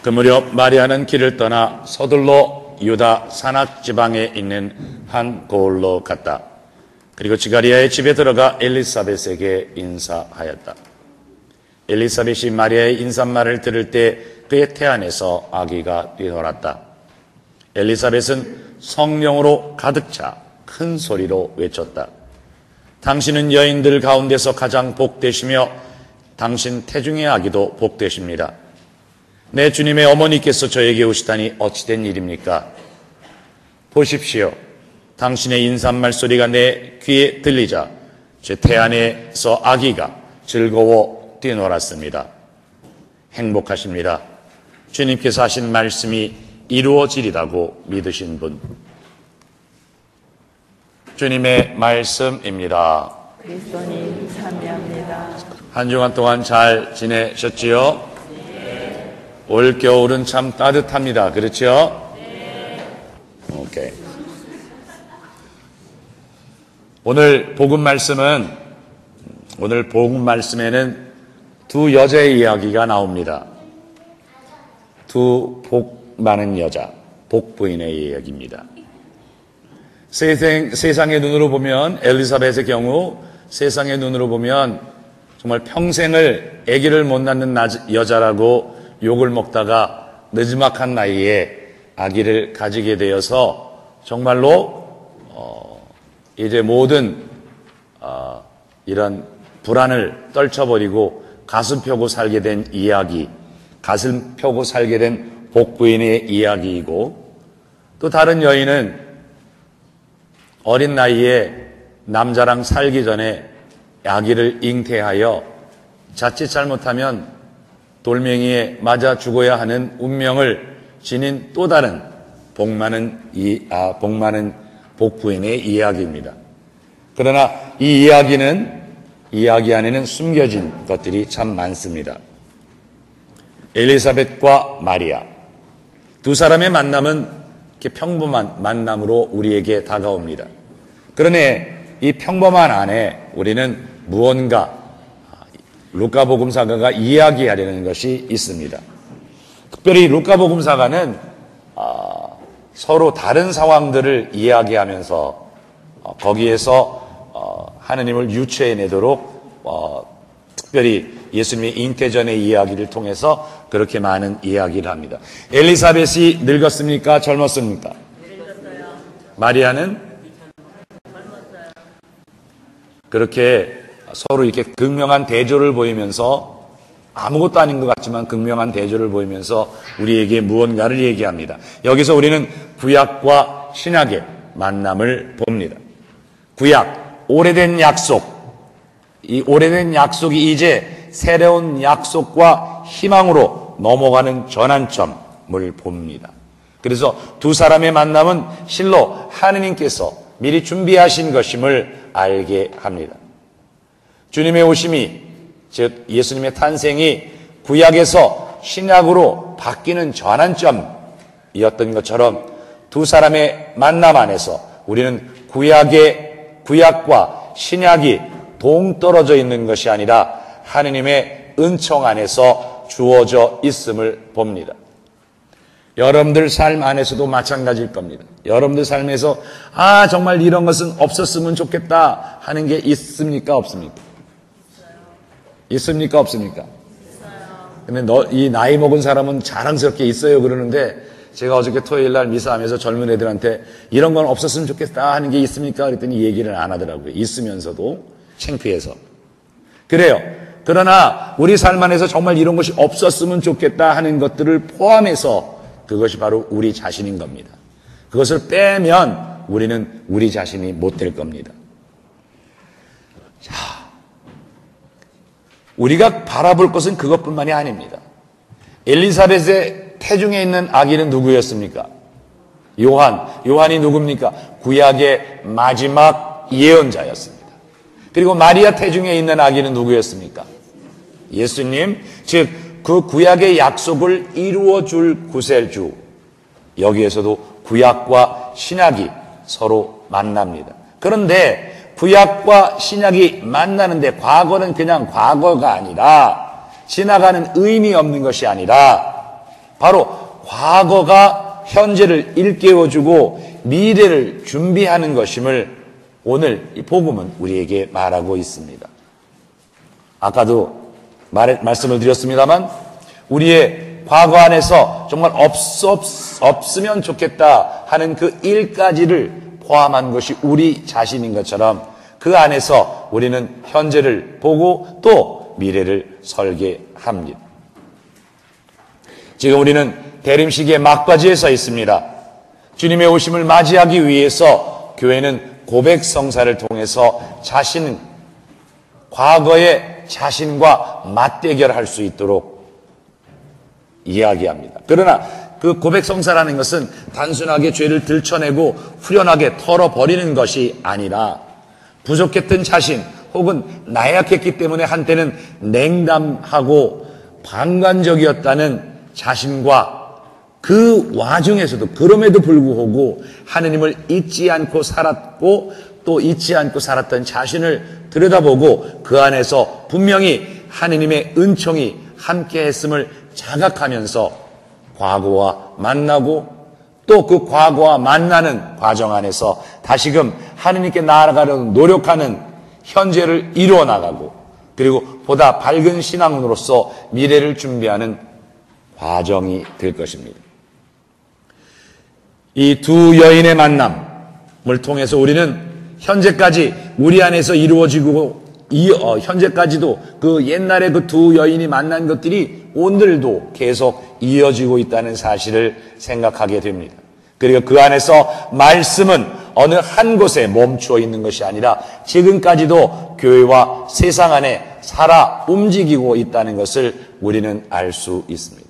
그 무렵 마리아는 길을 떠나 서둘러 유다 산악 지방에 있는 한 고을로 갔다. 그리고 지가리아의 집에 들어가 엘리사벳에게 인사하였다. 엘리사벳이 마리아의 인사말을 들을 때 그의 태 안에서 아기가 뛰어났다. 엘리사벳은 성령으로 가득 차 큰 소리로 외쳤다. 당신은 여인들 가운데서 가장 복되시며 당신 태중의 아기도 복되십니다. 내 주님의 어머니께서 저에게 오시다니 어찌된 일입니까? 보십시오. 당신의 인사말 소리가 내 귀에 들리자 제 태 안에서 아기가 즐거워 뛰놀았습니다. 행복하십니다. 주님께서 하신 말씀이 이루어지리라고 믿으신 분. 주님의 말씀입니다. 그리스도님 참여합니다. 한 주간 동안 잘 지내셨지요? 네. 올 겨울은 참 따뜻합니다. 그렇죠? 네. 오케이. 오늘 복음 말씀에는 두 여자의 이야기가 나옵니다. 두 복 많은 여자, 복부인의 이야기입니다. 세상의 눈으로 보면, 엘리사벳의 경우 세상의 눈으로 보면 정말 평생을 아기를 못 낳는 여자라고 욕을 먹다가 늦지막한 나이에 아기를 가지게 되어서 정말로 이제 모든 이런 불안을 떨쳐버리고 가슴 펴고 살게 된 이야기, 가슴 펴고 살게 된 복부인의 이야기이고, 또 다른 여인은 어린 나이에 남자랑 살기 전에 아기를 잉태하여 자칫 잘못하면 돌멩이에 맞아 죽어야 하는 운명을 지닌 또 다른 복 많은 복부인의 이야기입니다. 그러나 이 이야기 안에는 숨겨진 것들이 참 많습니다. 엘리사벳과 마리아, 두 사람의 만남은 이렇게 평범한 만남으로 우리에게 다가옵니다. 그러네 이 평범한 안에 우리는 무언가 루카복음사가가 이야기하려는 것이 있습니다. 특별히 루카복음사가는 서로 다른 상황들을 이야기하면서 거기에서 하느님을 유추해내도록 특별히 예수님의 잉태 전의 이야기를 통해서 그렇게 많은 이야기를 합니다. 엘리사벳이 늙었습니까? 젊었습니까? 늙었어요. 마리아는? 젊었어요. 그렇게 서로 이렇게 극명한 대조를 보이면서 아무것도 아닌 것 같지만 극명한 대조를 보이면서 우리에게 무언가를 얘기합니다. 여기서 우리는 구약과 신약의 만남을 봅니다. 구약, 오래된 약속. 이 오래된 약속이 이제 새로운 약속과 희망으로 넘어가는 전환점을 봅니다. 그래서 두 사람의 만남은 실로 하느님께서 미리 준비하신 것임을 알게 합니다. 주님의 오심이, 즉 예수님의 탄생이 구약에서 신약으로 바뀌는 전환점이었던 것처럼 두 사람의 만남 안에서 우리는 구약과 신약이 동떨어져 있는 것이 아니라 하느님의 은총 안에서 주어져 있음을 봅니다. 여러분들 삶 안에서도 마찬가지일 겁니다. 여러분들 삶에서 정말 이런 것은 없었으면 좋겠다 하는 게 있습니까? 없습니까? 있습니까? 없습니까? 근데 이 나이 먹은 사람은 자랑스럽게 있어요 그러는데, 제가 어저께 토요일 날 미사하면서 젊은 애들한테 이런 건 없었으면 좋겠다 하는 게 있습니까? 그랬더니 얘기를 안 하더라고요. 있으면서도 창피해서. 그래요. 그러나 우리 삶 안에서 정말 이런 것이 없었으면 좋겠다 하는 것들을 포함해서 그것이 바로 우리 자신인 겁니다. 그것을 빼면 우리는 우리 자신이 못 될 겁니다. 자, 우리가 바라볼 것은 그것뿐만이 아닙니다. 엘리사벳의 태중에 있는 아기는 누구였습니까? 요한이 누굽니까? 구약의 마지막 예언자였습니다. 그리고 마리아 태중에 있는 아기는 누구였습니까? 예수님, 즉 그 구약의 약속을 이루어줄 구세주. 여기에서도 구약과 신약이 서로 만납니다. 그런데 구약과 신약이 만나는데 과거는 그냥 과거가 아니라, 지나가는 의미 없는 것이 아니라 바로 과거가 현재를 일깨워주고 미래를 준비하는 것임을 오늘 이 복음은 우리에게 말하고 있습니다. 아까도 말씀을 드렸습니다만 우리의 과거 안에서 정말 없으면 좋겠다 하는 그 일까지를 포함한 것이 우리 자신인 것처럼 그 안에서 우리는 현재를 보고 또 미래를 설계합니다. 지금 우리는 대림식의 막바지에 서 있습니다. 주님의 오심을 맞이하기 위해서 교회는 고백성사를 통해서 과거의 자신과 맞대결할 수 있도록 이야기합니다. 그러나 그 고백성사라는 것은 단순하게 죄를 들춰내고 후련하게 털어버리는 것이 아니라 부족했던 자신 혹은 나약했기 때문에 한때는 냉담하고 방관적이었다는 자신과 그 와중에서도 그럼에도 불구하고 하느님을 잊지 않고 살았고 또 잊지 않고 살았던 자신을 들여다보고 그 안에서 분명히 하느님의 은총이 함께 했음을 자각하면서 과거와 만나고 또 그 과거와 만나는 과정 안에서 다시금 하느님께 나아가려고 노력하는 현재를 이루어 나가고 그리고 보다 밝은 신앙으로서 미래를 준비하는 과정이 될 것입니다. 이 두 여인의 만남을 통해서 우리는 현재까지 우리 안에서 이루어지고 현재까지도 그 옛날에 그 두 여인이 만난 것들이 오늘도 계속 이어지고 있다는 사실을 생각하게 됩니다. 그리고 그 안에서 말씀은 어느 한 곳에 멈추어 있는 것이 아니라 지금까지도 교회와 세상 안에 살아 움직이고 있다는 것을 우리는 알 수 있습니다.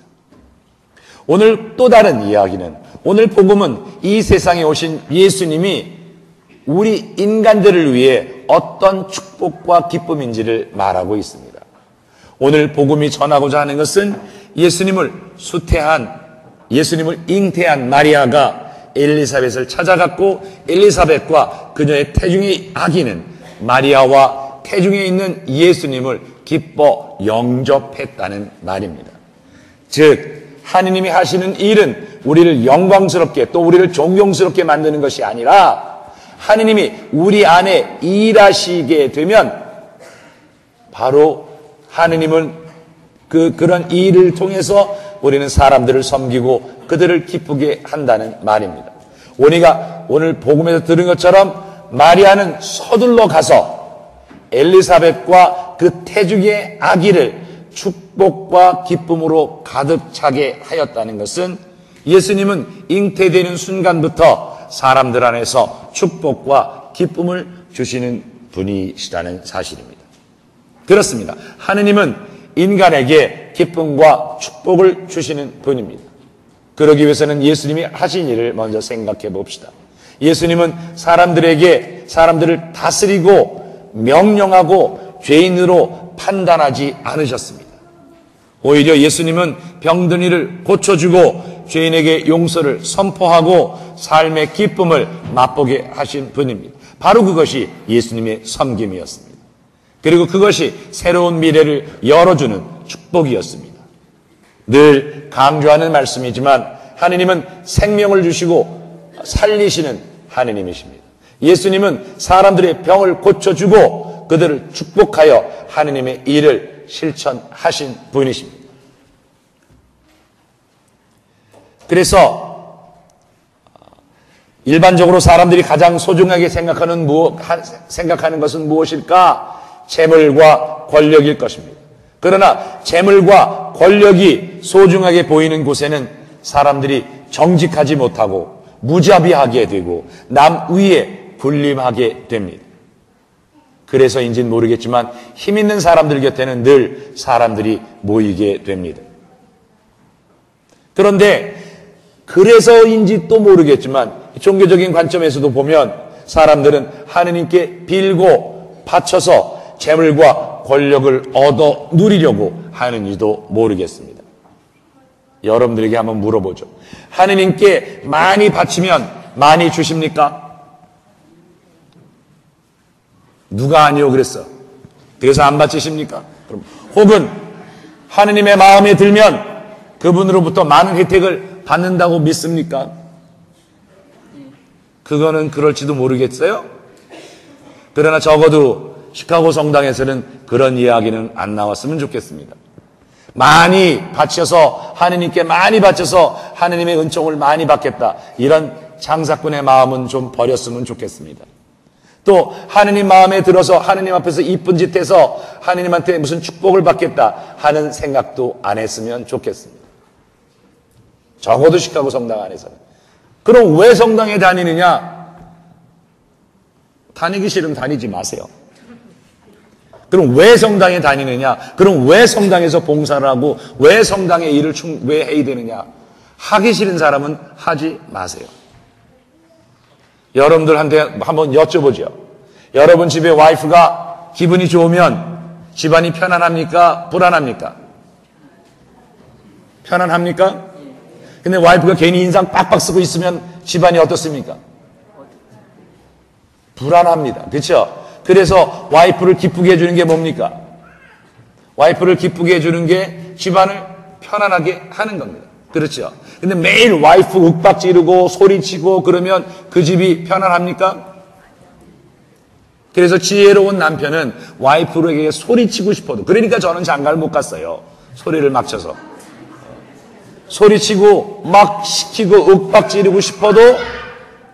오늘 또 다른 이야기는 오늘 복음은 이 세상에 오신 예수님이 우리 인간들을 위해 어떤 축복과 기쁨인지를 말하고 있습니다. 오늘 복음이 전하고자 하는 것은 예수님을 잉태한 마리아가 엘리사벳을 찾아갔고 엘리사벳과 그녀의 태중의 아기는 마리아와 태중에 있는 예수님을 기뻐 영접했다는 말입니다. 즉 하느님이 하시는 일은 우리를 영광스럽게 또 우리를 존경스럽게 만드는 것이 아니라 하느님이 우리 안에 일하시게 되면 바로 하느님은 그런 일을 통해서 우리는 사람들을 섬기고 그들을 기쁘게 한다는 말입니다. 우리가 오늘 복음에서 들은 것처럼 마리아는 서둘러 가서 엘리사벳과 그 태중의 아기를 축복과 기쁨으로 가득 차게 하였다는 것은 예수님은 잉태되는 순간부터 사람들 안에서 축복과 기쁨을 주시는 분이시라는 사실입니다. 그렇습니다. 하느님은 인간에게 기쁨과 축복을 주시는 분입니다. 그러기 위해서는 예수님이 하신 일을 먼저 생각해 봅시다. 예수님은 사람들을 다스리고 명령하고 죄인으로 판단하지 않으셨습니다. 오히려 예수님은 병든 이를 고쳐주고 죄인에게 용서를 선포하고 삶의 기쁨을 맛보게 하신 분입니다. 바로 그것이 예수님의 섬김이었습니다. 그리고 그것이 새로운 미래를 열어주는 축복이었습니다. 늘 강조하는 말씀이지만 하느님은 생명을 주시고 살리시는 하느님이십니다. 예수님은 사람들의 병을 고쳐주고 그들을 축복하여 하느님의 일을 실천하신 분이십니다. 그래서 일반적으로 사람들이 가장 소중하게 생각하는 것은 무엇일까? 재물과 권력일 것입니다. 그러나 재물과 권력이 소중하게 보이는 곳에는 사람들이 정직하지 못하고 무자비하게 되고 남 위에 군림하게 됩니다. 그래서인지는 모르겠지만 힘 있는 사람들 곁에는 늘 사람들이 모이게 됩니다. 그런데 그래서인지 또 모르겠지만 종교적인 관점에서도 보면 사람들은 하느님께 빌고 바쳐서 재물과 권력을 얻어 누리려고 하는지도 모르겠습니다. 여러분들에게 한번 물어보죠. 하느님께 많이 바치면 많이 주십니까? 누가 아니요 그랬어? 그래서 안 바치십니까? 그럼 혹은 하느님의 마음에 들면 그분으로부터 많은 혜택을 받는다고 믿습니까? 그거는 그럴지도 모르겠어요. 그러나 적어도 시카고 성당에서는 그런 이야기는 안 나왔으면 좋겠습니다. 많이 바쳐서 하느님께 많이 바쳐서 하느님의 은총을 많이 받겠다. 이런 장사꾼의 마음은 좀 버렸으면 좋겠습니다. 또 하느님 마음에 들어서 하느님 앞에서 이쁜 짓 해서 하느님한테 무슨 축복을 받겠다 하는 생각도 안 했으면 좋겠습니다. 적어도 시카고 성당 안에서는. 그럼 왜 성당에 다니느냐? 다니기 싫으면 다니지 마세요. 그럼 왜 성당에 다니느냐? 그럼 왜 성당에서 봉사를 하고 왜 성당의 일을 왜 해야 되느냐? 하기 싫은 사람은 하지 마세요. 여러분들한테 한번 여쭤보죠. 여러분 집에 와이프가 기분이 좋으면 집안이 편안합니까? 불안합니까? 편안합니까? 근데 와이프가 괜히 인상 빡빡 쓰고 있으면 집안이 어떻습니까? 불안합니다. 그렇죠? 그래서 와이프를 기쁘게 해주는 게 뭡니까? 와이프를 기쁘게 해주는 게 집안을 편안하게 하는 겁니다. 그렇죠? 근데 매일 와이프 윽박 지르고 소리치고 그러면 그 집이 편안합니까? 그래서 지혜로운 남편은 와이프에게 소리치고 싶어도, 그러니까 저는 장가를 못 갔어요. 소리를 막 쳐서. 소리치고 막 시키고 윽박 지르고 싶어도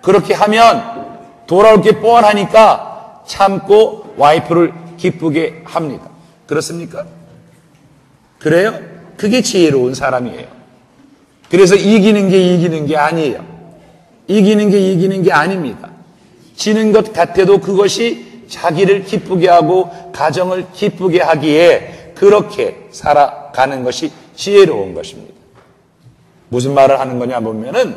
그렇게 하면 돌아올 게 뻔하니까 참고 와이프를 기쁘게 합니다. 그렇습니까? 그래요? 그게 지혜로운 사람이에요. 그래서 이기는 게 아니에요. 이기는 게 아닙니다. 지는 것 같아도 그것이 자기를 기쁘게 하고 가정을 기쁘게 하기에 그렇게 살아가는 것이 지혜로운 것입니다. 무슨 말을 하는 거냐 보면은,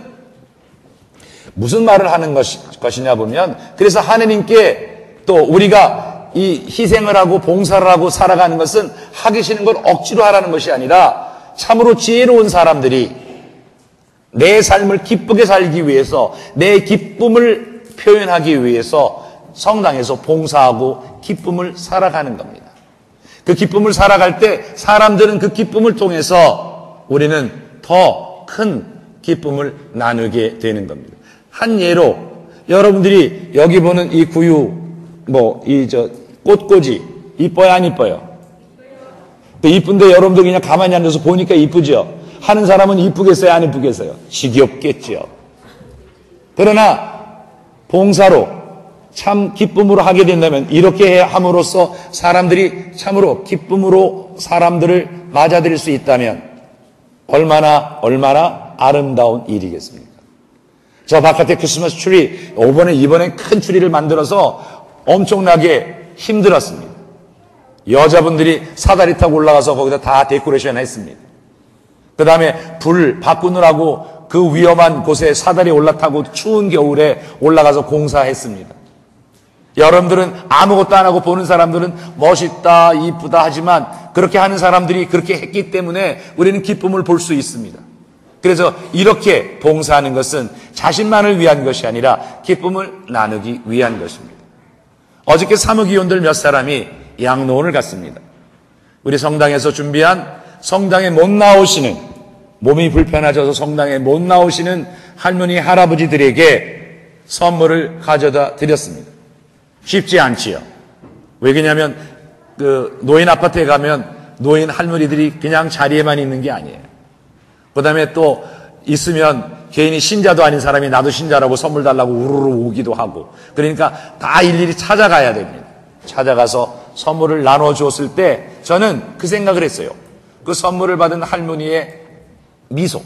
무슨 말을 하는 것이냐 보면, 그래서 하느님께 또 우리가 이 희생을 하고 봉사를 하고 살아가는 것은 하기 싫은 걸 억지로 하라는 것이 아니라 참으로 지혜로운 사람들이 내 삶을 기쁘게 살기 위해서, 내 기쁨을 표현하기 위해서 성당에서 봉사하고 기쁨을 살아가는 겁니다. 그 기쁨을 살아갈 때 사람들은 그 기쁨을 통해서 우리는 더 큰 기쁨을 나누게 되는 겁니다. 한 예로 여러분들이 여기 보는 이 구유, 꽃꽂이 이뻐요, 안 이뻐요? 이쁜데 여러분들 그냥 가만히 앉아서 보니까 이쁘죠? 하는 사람은 이쁘겠어요, 안 이쁘겠어요? 지겹겠죠. 그러나 봉사로 참 기쁨으로 하게 된다면, 이렇게 함으로써 사람들이 참으로 기쁨으로 사람들을 맞아들일 수 있다면 얼마나 아름다운 일이겠습니까? 저 바깥에 크리스마스 트리, 이번에 큰 트리를 만들어서 엄청나게 힘들었습니다. 여자분들이 사다리 타고 올라가서 거기다 다 데코레이션 했습니다. 그 다음에 불 바꾸느라고 그 위험한 곳에 사다리 올라타고 추운 겨울에 올라가서 공사했습니다. 여러분들은 아무것도 안 하고 보는 사람들은 멋있다, 이쁘다 하지만 그렇게 하는 사람들이 그렇게 했기 때문에 우리는 기쁨을 볼 수 있습니다. 그래서 이렇게 봉사하는 것은 자신만을 위한 것이 아니라 기쁨을 나누기 위한 것입니다. 어저께 사무기원들 몇 사람이 양로원을 갔습니다. 우리 성당에서 준비한 성당에 못 나오시는, 몸이 불편하셔서 성당에 못 나오시는 할머니, 할아버지들에게 선물을 가져다 드렸습니다. 쉽지 않지요. 왜냐하면 그 노인 아파트에 가면 노인 할머니들이 그냥 자리에만 있는 게 아니에요. 그 다음에 또 있으면 개인이 신자도 아닌 사람이 나도 신자라고 선물 달라고 우르르 오기도 하고, 그러니까 다 일일이 찾아가야 됩니다. 찾아가서 선물을 나눠주었을 때 저는 그 생각을 했어요. 그 선물을 받은 할머니의 미소,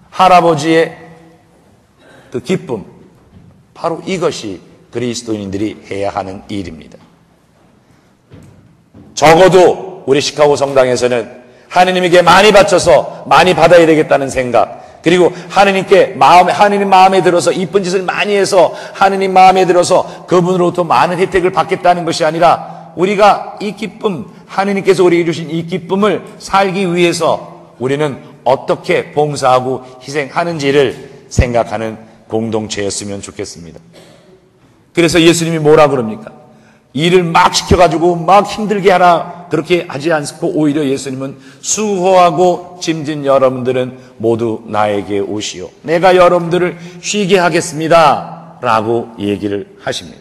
할아버지의 그 기쁨, 바로 이것이 그리스도인들이 해야 하는 일입니다. 적어도 우리 시카고 성당에서는 하느님에게 많이 바쳐서 많이 받아야 되겠다는 생각, 그리고 하느님 마음에 들어서 이쁜 짓을 많이 해서 하느님 마음에 들어서 그분으로부터 많은 혜택을 받겠다는 것이 아니라 우리가 이 기쁨, 하느님께서 우리에게 주신 이 기쁨을 살기 위해서 우리는 어떻게 봉사하고 희생하는지를 생각하는 공동체였으면 좋겠습니다. 그래서 예수님이 뭐라 그럽니까? 일을 막 시켜가지고 막 힘들게 하라, 그렇게 하지 않고 오히려 예수님은 수고하고 짐진 여러분들은 모두 나에게 오시오. 내가 여러분들을 쉬게 하겠습니다. 라고 얘기를 하십니다.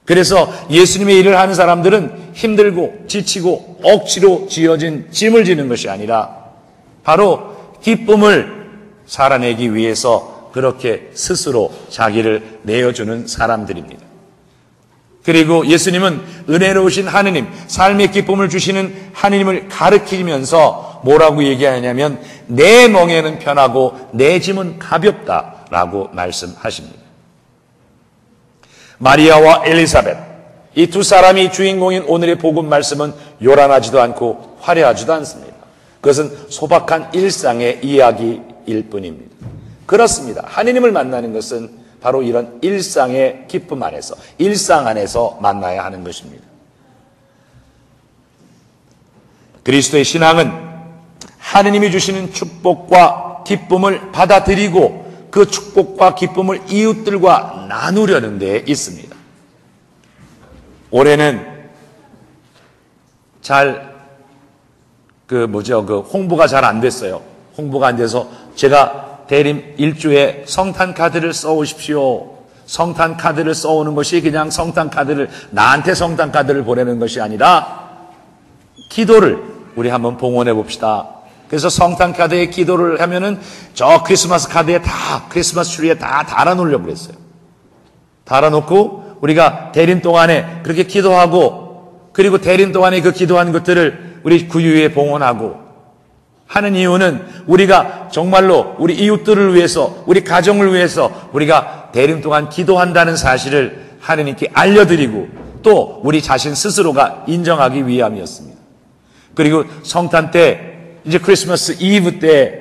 그래서 예수님의 일을 하는 사람들은 힘들고 지치고 억지로 지어진 짐을 지는 것이 아니라 바로 기쁨을 살아내기 위해서 그렇게 스스로 자기를 내어주는 사람들입니다. 그리고 예수님은 은혜로우신 하느님, 삶의 기쁨을 주시는 하느님을 가르치면서 뭐라고 얘기하냐면 내 멍에는 편하고 내 짐은 가볍다라고 말씀하십니다. 마리아와 엘리사벳, 이 두 사람이 주인공인 오늘의 복음 말씀은 요란하지도 않고 화려하지도 않습니다. 그것은 소박한 일상의 이야기일 뿐입니다. 그렇습니다. 하느님을 만나는 것은 바로 이런 일상의 기쁨 안에서, 일상 안에서 만나야 하는 것입니다. 그리스도의 신앙은 하느님이 주시는 축복과 기쁨을 받아들이고 그 축복과 기쁨을 이웃들과 나누려는 데 있습니다. 올해는 홍보가 잘 안 됐어요. 홍보가 안 돼서 제가 대림 일주에 성탄 카드를 써오십시오. 성탄 카드를 써오는 것이 그냥 성탄 카드를, 나한테 성탄 카드를 보내는 것이 아니라 기도를 우리 한번 봉헌해 봅시다. 그래서 성탄 카드에 기도를 하면은 저 크리스마스 카드에 다, 크리스마스 트리에 다 달아놓으려고 그랬어요. 달아놓고 우리가 대림 동안에 그렇게 기도하고, 그리고 대림 동안에 그 기도한 것들을 우리 구유에 봉헌하고 하는 이유는 우리가 정말로 우리 이웃들을 위해서, 우리 가정을 위해서 우리가 대림 동안 기도한다는 사실을 하느님께 알려드리고 또 우리 자신 스스로가 인정하기 위함이었습니다. 그리고 성탄 때, 이제 크리스마스 이브 때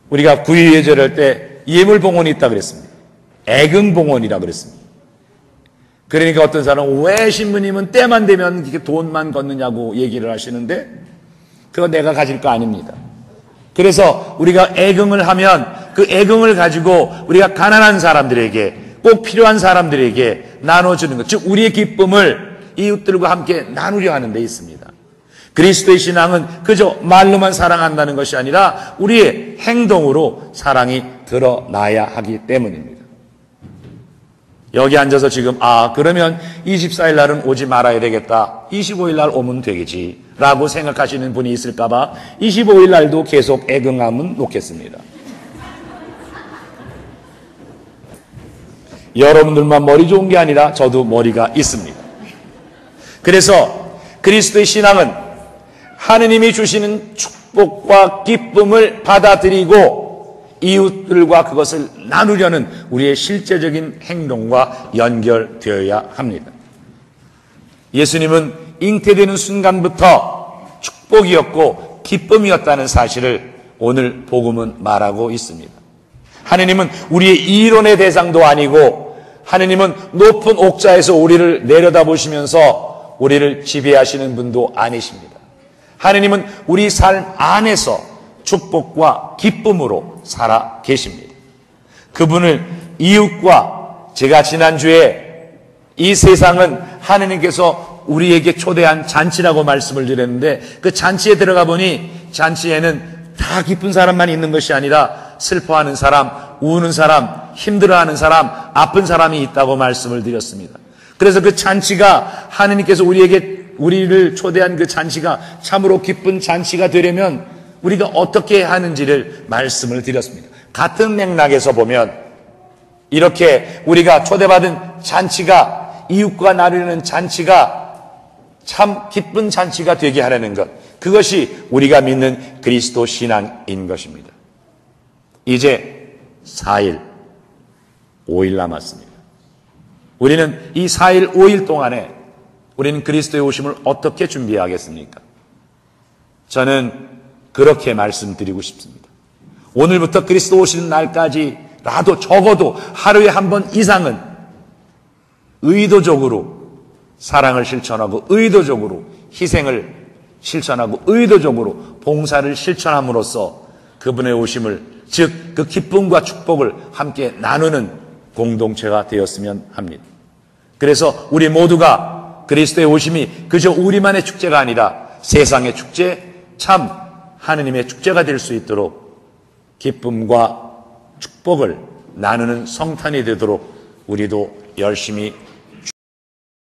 우리가 구유 예절할 때 예물 봉헌이 있다고 그랬습니다. 애금 봉헌이라고 그랬습니다. 그러니까 어떤 사람은 왜 신부님은 때만 되면 이렇게 돈만 걷느냐고 얘기를 하시는데 그거 내가 가질 거 아닙니다. 그래서 우리가 애금을 하면 그 애금을 가지고 우리가 가난한 사람들에게, 꼭 필요한 사람들에게 나눠주는 것, 즉 우리의 기쁨을 이웃들과 함께 나누려 하는 데 있습니다. 그리스도의 신앙은 그저 말로만 사랑한다는 것이 아니라 우리의 행동으로 사랑이 드러나야 하기 때문입니다. 여기 앉아서 지금 그러면 24일 날은 오지 말아야 되겠다, 25일 날 오면 되겠지 라고 생각하시는 분이 있을까 봐 25일 날도 계속 애긍하면 놓겠습니다. 여러분들만 머리 좋은 게 아니라 저도 머리가 있습니다. 그래서 그리스도의 신앙은 하느님이 주시는 축복과 기쁨을 받아들이고 이웃들과 그것을 나누려는 우리의 실제적인 행동과 연결되어야 합니다. 예수님은 잉태되는 순간부터 축복이었고 기쁨이었다는 사실을 오늘 복음은 말하고 있습니다. 하느님은 우리의 이론의 대상도 아니고 하느님은 높은 옥자에서 우리를 내려다보시면서 우리를 지배하시는 분도 아니십니다. 하느님은 우리 삶 안에서 축복과 기쁨으로 살아 계십니다. 그분을 이웃과, 제가 지난주에 이 세상은 하느님께서 우리에게 초대한 잔치라고 말씀을 드렸는데 그 잔치에 들어가 보니 잔치에는 다 기쁜 사람만 있는 것이 아니라 슬퍼하는 사람, 우는 사람, 힘들어하는 사람, 아픈 사람이 있다고 말씀을 드렸습니다. 그래서 그 잔치가, 하느님께서 우리를 초대한 그 잔치가 참으로 기쁜 잔치가 되려면 우리가 어떻게 하는지를 말씀을 드렸습니다. 같은 맥락에서 보면 이렇게 우리가 초대받은 잔치가, 이웃과 나누는 잔치가 참 기쁜 잔치가 되게 하려는 것, 그것이 우리가 믿는 그리스도 신앙인 것입니다. 이제 4일, 5일 남았습니다. 우리는 이 4일, 5일 동안에 우리는 그리스도의 오심을 어떻게 준비하겠습니까? 저는 그렇게 말씀드리고 싶습니다. 오늘부터 그리스도 오시는 날까지라도 적어도 하루에 한 번 이상은 의도적으로 사랑을 실천하고 의도적으로 희생을 실천하고 의도적으로 봉사를 실천함으로써 그분의 오심을, 즉 그 기쁨과 축복을 함께 나누는 공동체가 되었으면 합니다. 그래서 우리 모두가 그리스도의 오심이 그저 우리만의 축제가 아니라 세상의 축제, 참 하느님의 축제가 될 수 있도록 기쁨과 축복을 나누는 성탄이 되도록 우리도 열심히